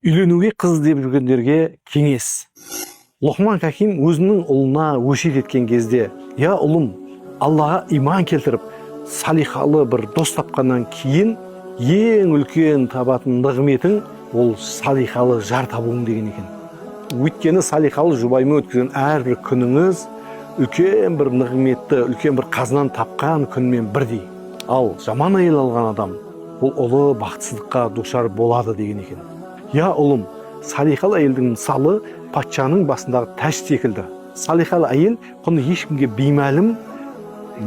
Үйленуге қыз деп жүргендерге кеңес. Лұқман Хаким өзінің ұлына өсиет еткен кезде: "Я ұлым, Аллаға иман келтіріп, салихалы бір дос тапқаннан кейін ең үлкен табатын нығметің ол салихалы жар табуың" деген екен. Өйткені салихалы жұбаймен өткізген әрбір күніңіз үлкен бір нығметті, үлкен бір қазынаны тапқан күнмен бірдей. Ал жаман әйел алған адам ол ұлы бақытсыздыққа душар болады деген екен. Я ұлым, салихалы әйелдің мысалы патшаның басындағы тәж секілді. Салихалы әйел құны ешкімге беймәлім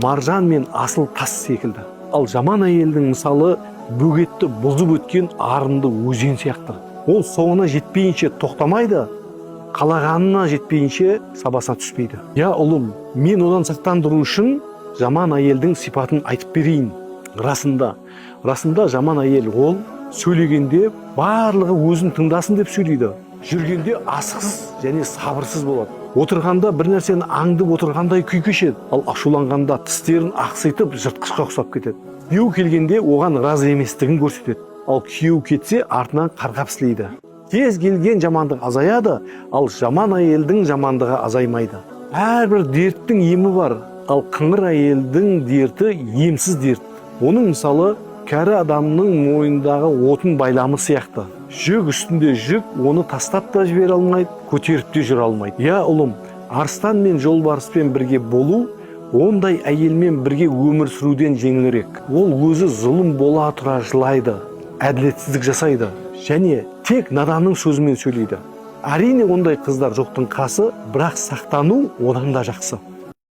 маржан мен асыл тас секілді. Ал жаман әйелдің мысалы бөгетті бұзып өткен арынды өзен сияқты. Ол соңына жетпейінше тоқтамайды, қалағанына жетпейінше сабасына түспейді. Я ұлым, мен одан сақтандыру үшін жаман әйелдің сипатын айтып берейін. Расында жаман әйел ол сөйлегенде барлығы өзін тыңдасын деп сөйлейді. Жүргенде асықсыз және сабырсыз болады. Отырғанда бір нәрсені аңдып отырғандай күй кешеді. Ал ашуланғанда тістерін ақситып жыртқышқа ұқсап кетеді. Күйеу келгенде оған разы еместігін көрсетеді. Ал күйеу кетсе артынан қарғап сілейді. Кез келген жамандық азаяды, ал жаман әйелдің жамандығы азаймайды. Әрбір дерттің емі бар, ал қыңыр әйелдің дерті емсіз дерт. Оның мысалы кәрі адамның мойнындағы отын байламы сияқты. Жүк үстінде жүк, оны тастап та жібере алмайды, көтеріп те жүре алмайды. Я ұлым, арыстан мен жолбарыспен бірге болу ондай әйелмен бірге өмір сүруден жеңілірек. Ол өзі зұлым бола тұра жылайды, әділетсіздік жасайды және тек наданның сөзімен сөйлейді. Әрине ондай қыздар жоқтың қасы, бірақ сақтану одан да жақсы.